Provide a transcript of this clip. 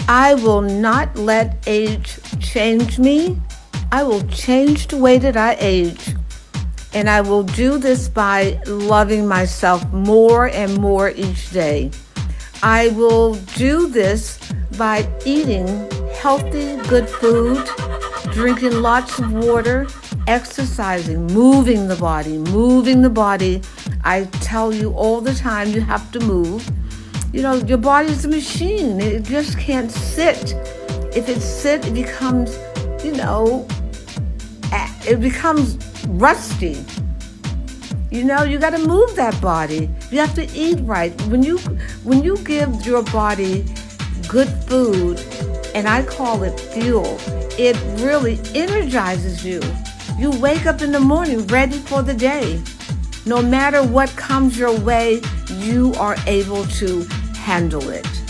I will not let age change me. I will change the way that I age. And I will do this by loving myself more and more each day. I will do this by eating healthy, good food, drinking lots of water, exercising, moving the body, moving the body. I tell you all the time, you have to move. You know, your body is a machine. It just can't sit. If it sits, it becomes, it becomes rusty. You got to move that body. You have to eat right. When you give your body good food, and I call it fuel, it really energizes you. You wake up in the morning ready for the day. No matter what comes your way, you are able to handle it.